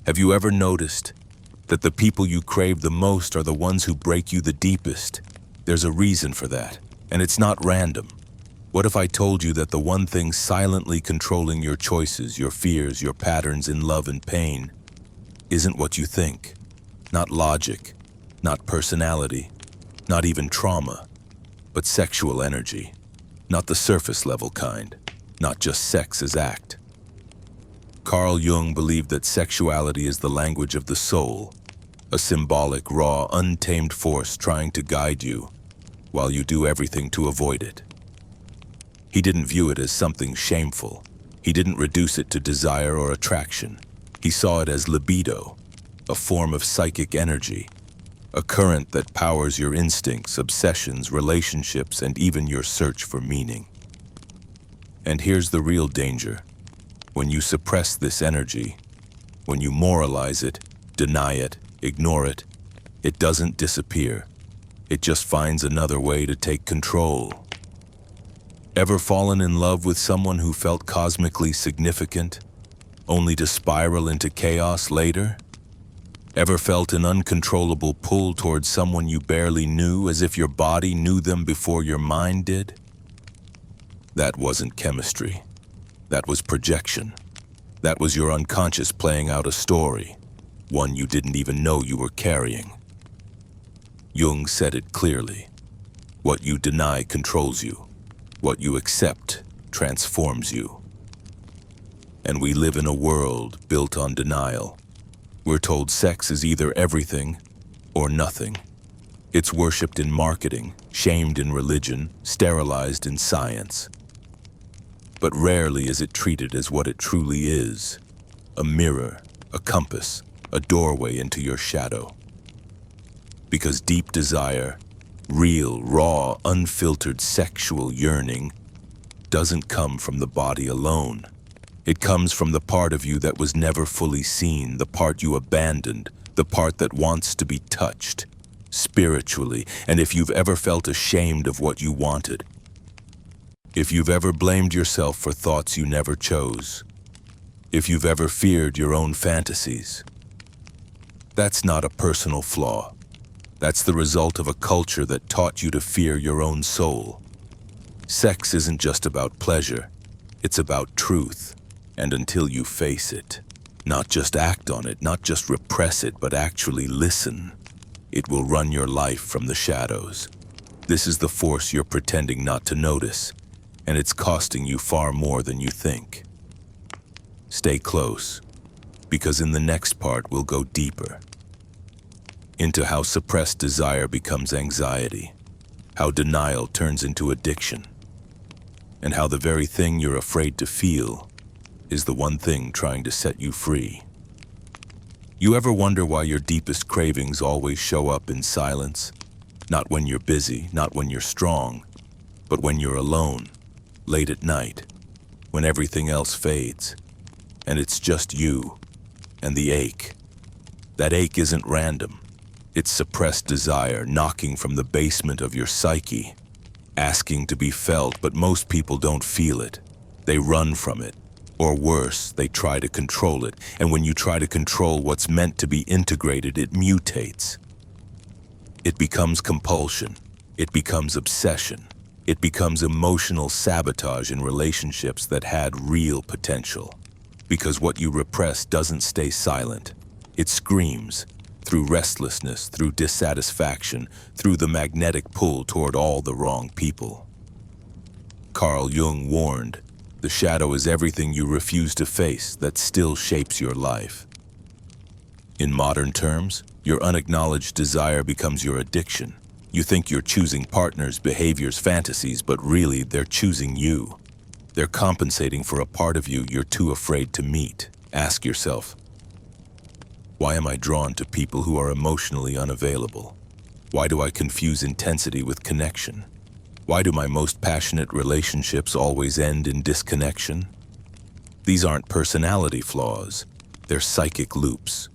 Have you ever noticed that the people you crave the most are the ones who break you the deepest? There's a reason for that, and it's not random. What if I told you that the one thing silently controlling your choices, your fears, your patterns in love and pain, isn't what you think? Not logic, not personality, not even trauma, but sexual energy. Not the surface level kind, not just sex as act. Carl Jung believed that sexuality is the language of the soul, a symbolic, raw, untamed force trying to guide you while you do everything to avoid it. He didn't view it as something shameful. He didn't reduce it to desire or attraction. He saw it as libido, a form of psychic energy, a current that powers your instincts, obsessions, relationships, and even your search for meaning. And here's the real danger. When you suppress this energy, when you moralize it, deny it, ignore it, it doesn't disappear. It just finds another way to take control. Ever fallen in love with someone who felt cosmically significant, only to spiral into chaos later? Ever felt an uncontrollable pull towards someone you barely knew, as if your body knew them before your mind did? That wasn't chemistry. That was projection. That was your unconscious playing out a story, one you didn't even know you were carrying. Jung said it clearly. What you deny controls you. What you accept transforms you. And we live in a world built on denial. We're told sex is either everything or nothing. It's worshipped in marketing, shamed in religion, sterilized in science. But rarely is it treated as what it truly is: a mirror, a compass, a doorway into your shadow. Because deep desire, real, raw, unfiltered sexual yearning, doesn't come from the body alone. It comes from the part of you that was never fully seen, the part you abandoned, the part that wants to be touched, spiritually. And if you've ever felt ashamed of what you wanted, if you've ever blamed yourself for thoughts you never chose, if you've ever feared your own fantasies, that's not a personal flaw. That's the result of a culture that taught you to fear your own soul. Sex isn't just about pleasure, it's about truth. And until you face it, not just act on it, not just repress it, but actually listen, it will run your life from the shadows. This is the force you're pretending not to notice, and it's costing you far more than you think. Stay close, because in the next part we'll go deeper into how suppressed desire becomes anxiety, how denial turns into addiction, and how the very thing you're afraid to feel is the one thing trying to set you free. You ever wonder why your deepest cravings always show up in silence? Not when you're busy, not when you're strong, but when you're alone, late at night, when everything else fades, and it's just you and the ache. That ache isn't random. It's suppressed desire knocking from the basement of your psyche, asking to be felt, but most people don't feel it. They run from it. Or worse, they try to control it. And when you try to control what's meant to be integrated, it mutates. It becomes compulsion. It becomes obsession. It becomes emotional sabotage in relationships that had real potential. Because what you repress doesn't stay silent. It screams. Through restlessness, through dissatisfaction, through the magnetic pull toward all the wrong people. Carl Jung warned, the shadow is everything you refuse to face that still shapes your life. In modern terms, your unacknowledged desire becomes your addiction. You think you're choosing partners, behaviors, fantasies, but really they're choosing you. They're compensating for a part of you you're too afraid to meet. Ask yourself, why am I drawn to people who are emotionally unavailable? Why do I confuse intensity with connection? Why do my most passionate relationships always end in disconnection? These aren't personality flaws, they're psychic loops.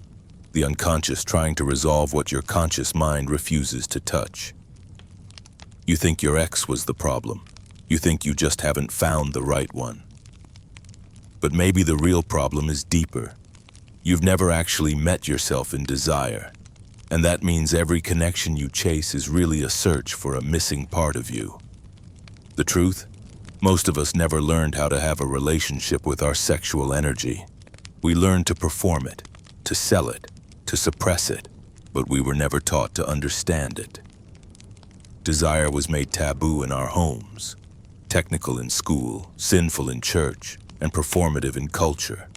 The unconscious trying to resolve what your conscious mind refuses to touch. You think your ex was the problem. You think you just haven't found the right one. But maybe the real problem is deeper. You've never actually met yourself in desire, and that means every connection you chase is really a search for a missing part of you. The truth? Most of us never learned how to have a relationship with our sexual energy. We learned to perform it, to sell it, to suppress it, but we were never taught to understand it. Desire was made taboo in our homes, technical in school, sinful in church, and performative in culture.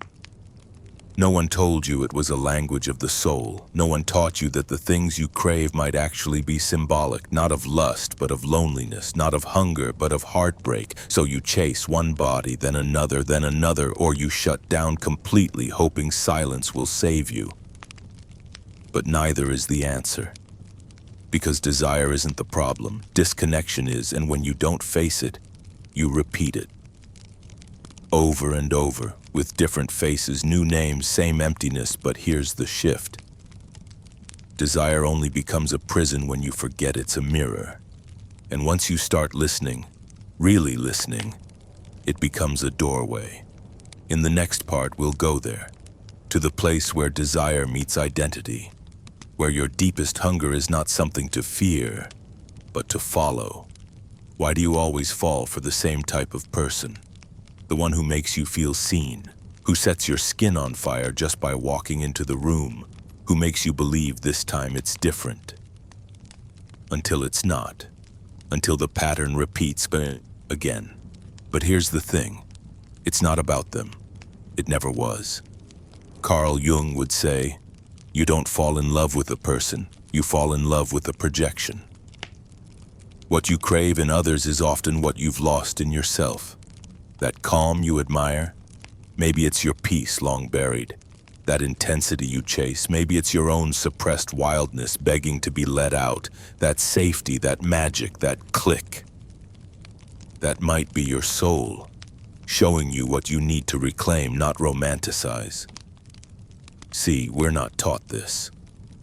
No one told you it was a language of the soul. No one taught you that the things you crave might actually be symbolic, not of lust, but of loneliness, not of hunger, but of heartbreak. So you chase one body, then another, or you shut down completely, hoping silence will save you. But neither is the answer. Because desire isn't the problem, disconnection is, and when you don't face it, you repeat it. Over and over, with different faces, new names, same emptiness, but here's the shift. Desire only becomes a prison when you forget it's a mirror. And once you start listening, really listening, it becomes a doorway. In the next part, we'll go there, to the place where desire meets identity, where your deepest hunger is not something to fear, but to follow. Why do you always fall for the same type of person? The one who makes you feel seen, who sets your skin on fire just by walking into the room, who makes you believe this time it's different. Until it's not. Until the pattern repeats again. But here's the thing. It's not about them. It never was. Carl Jung would say, you don't fall in love with a person, you fall in love with a projection. What you crave in others is often what you've lost in yourself. That calm you admire, maybe it's your peace long buried. That intensity you chase, maybe it's your own suppressed wildness begging to be let out. That safety, that magic, that click. That might be your soul, showing you what you need to reclaim, not romanticize. See, we're not taught this.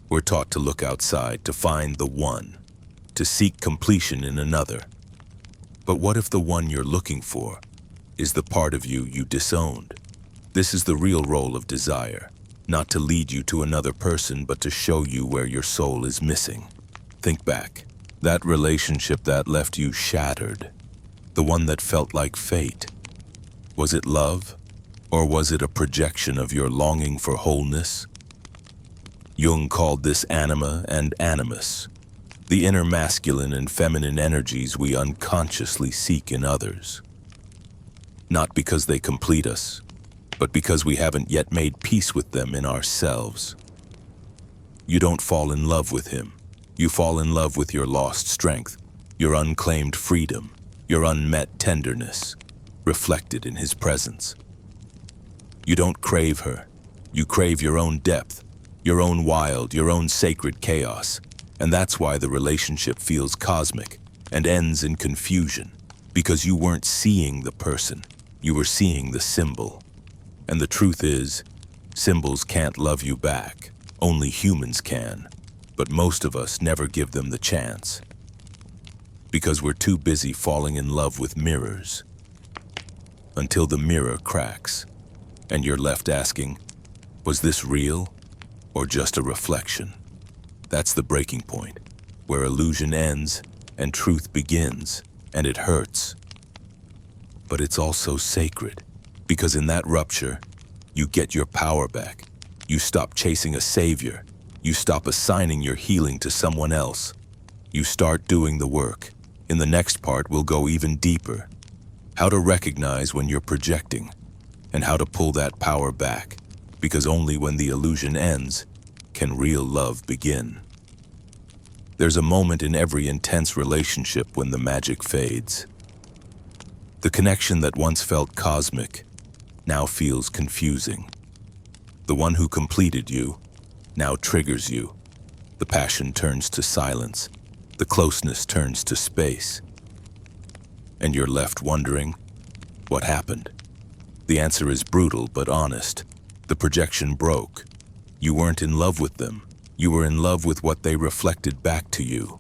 We're taught to look outside, to find the one, to seek completion in another. But what if the one you're looking for is the part of you disowned? This is the real role of desire, not to lead you to another person, but to show you where your soul is missing. Think back. That relationship that left you shattered, the one that felt like fate. Was it love, or was it a projection of your longing for wholeness? Jung called this anima and animus, the inner masculine and feminine energies we unconsciously seek in others. Not because they complete us, but because we haven't yet made peace with them in ourselves. You don't fall in love with him. You fall in love with your lost strength, your unclaimed freedom, your unmet tenderness, reflected in his presence. You don't crave her. You crave your own depth, your own wild, your own sacred chaos. And that's why the relationship feels cosmic and ends in confusion, because you weren't seeing the person. You were seeing the symbol. And the truth is, symbols can't love you back. Only humans can. But most of us never give them the chance. Because we're too busy falling in love with mirrors. Until the mirror cracks, and you're left asking, was this real or just a reflection? That's the breaking point, where illusion ends and truth begins, and it hurts. But it's also sacred, because in that rupture, you get your power back. You stop chasing a savior. You stop assigning your healing to someone else. You start doing the work. In the next part, we'll go even deeper. How to recognize when you're projecting, and how to pull that power back, because only when the illusion ends can real love begin. There's a moment in every intense relationship when the magic fades. The connection that once felt cosmic now feels confusing. The one who completed you now triggers you. The passion turns to silence. The closeness turns to space. And you're left wondering, what happened? The answer is brutal but honest. The projection broke. You weren't in love with them. You were in love with what they reflected back to you.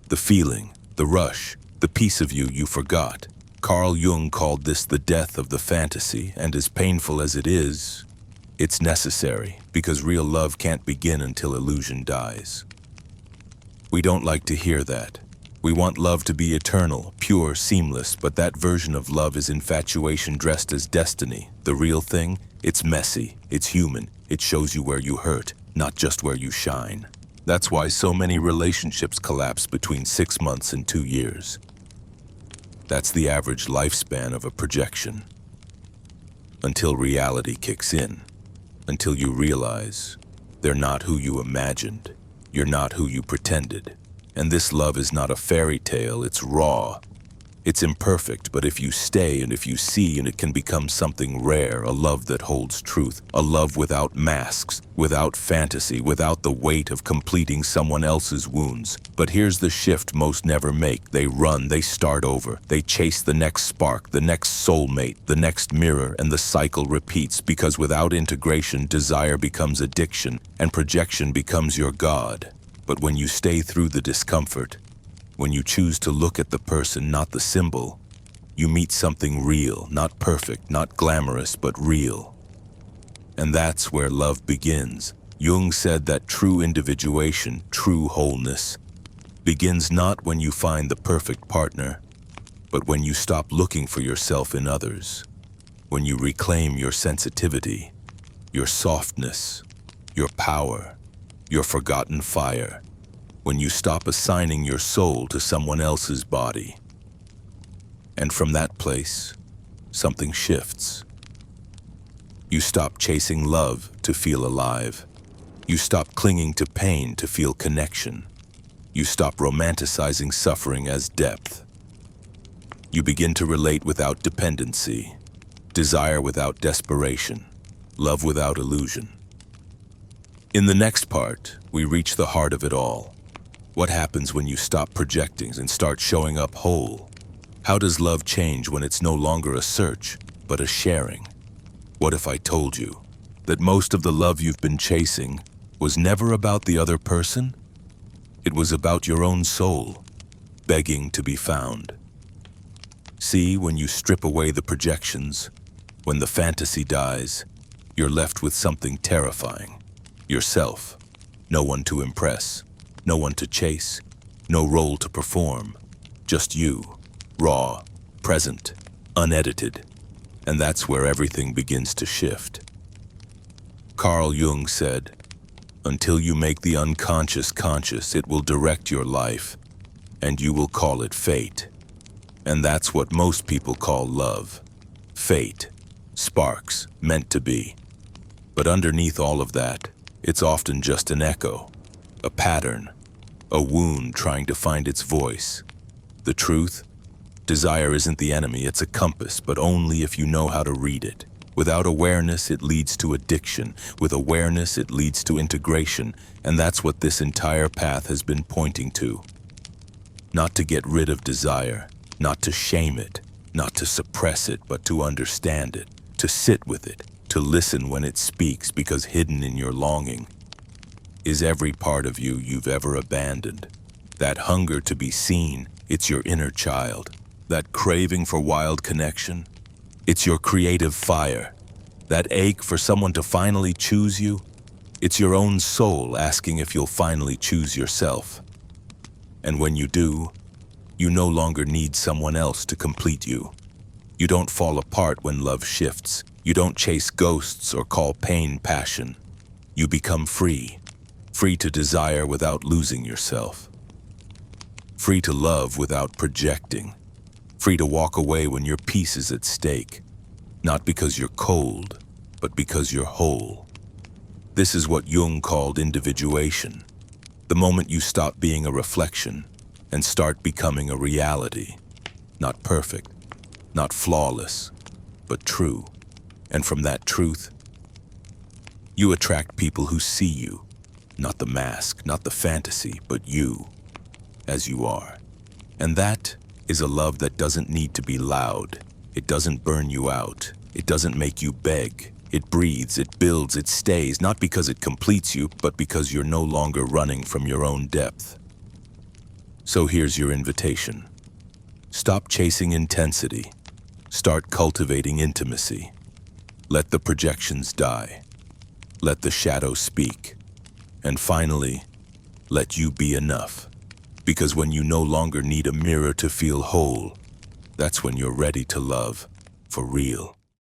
The feeling, the rush, the piece of you forgot. Carl Jung called this the death of the fantasy, and as painful as it is, It's necessary, because real love can't begin until illusion dies. We don't like to hear that. We want love to be eternal, pure, seamless, but that version of love is infatuation dressed as destiny. The real thing, it's messy, it's human, it shows you where you hurt, not just where you shine. That's why so many relationships collapse between 6 months and 2 years. That's the average lifespan of a projection. Until reality kicks in. Until you realize they're not who you imagined. You're not who you pretended. And this love is not a fairy tale, it's raw. It's imperfect, but if you stay and if you see, and it can become something rare, a love that holds truth, a love without masks, without fantasy, without the weight of completing someone else's wounds. But here's the shift most never make. They run, they start over, they chase the next spark, the next soulmate, the next mirror, and the cycle repeats, because without integration, desire becomes addiction, and projection becomes your god. But when you stay through the discomfort, when you choose to look at the person, not the symbol, you meet something real, not perfect, not glamorous, but real. And that's where love begins. Jung said that true individuation, true wholeness, begins not when you find the perfect partner, but when you stop looking for yourself in others, when you reclaim your sensitivity, your softness, your power, your forgotten fire, when you stop assigning your soul to someone else's body. And from that place, something shifts. You stop chasing love to feel alive. You stop clinging to pain to feel connection. You stop romanticizing suffering as depth. You begin to relate without dependency, desire without desperation, love without illusion. In the next part, we reach the heart of it all. What happens when you stop projecting and start showing up whole? How does love change when it's no longer a search, but a sharing? What if I told you that most of the love you've been chasing was never about the other person? It was about your own soul, begging to be found. See, when you strip away the projections, when the fantasy dies, you're left with something terrifying. Yourself. No one to impress. No one to chase, no role to perform, just you, raw, present, unedited, and that's where everything begins to shift. Carl Jung said, "Until you make the unconscious conscious, it will direct your life, and you will call it fate." And that's what most people call love. Fate, sparks, meant to be. But underneath all of that, it's often just an echo. A pattern, a wound trying to find its voice. The truth? Desire isn't the enemy, it's a compass, but only if you know how to read it. Without awareness, it leads to addiction. With awareness, it leads to integration, and that's what this entire path has been pointing to. Not to get rid of desire, not to shame it, not to suppress it, but to understand it, to sit with it, to listen when it speaks, because hidden in your longing is every part of you you've ever abandoned. That hunger to be seen, it's your inner child. That craving for wild connection, it's your creative fire. That ache for someone to finally choose you, it's your own soul asking if you'll finally choose yourself. And when you do, you no longer need someone else to complete you. You don't fall apart when love shifts. You don't chase ghosts or call pain passion. You become free. Free to desire without losing yourself. Free to love without projecting. Free to walk away when your peace is at stake. Not because you're cold, but because you're whole. This is what Jung called individuation. The moment you stop being a reflection and start becoming a reality. Not perfect, not flawless, but true. And from that truth, you attract people who see you. Not the mask, not the fantasy, but you, as you are. And that is a love that doesn't need to be loud. It doesn't burn you out. It doesn't make you beg. It breathes, it builds, it stays, not because it completes you, but because you're no longer running from your own depth. So here's your invitation. Stop chasing intensity. Start cultivating intimacy. Let the projections die. Let the shadow speak. And finally, let you be enough. Because when you no longer need a mirror to feel whole, that's when you're ready to love for real.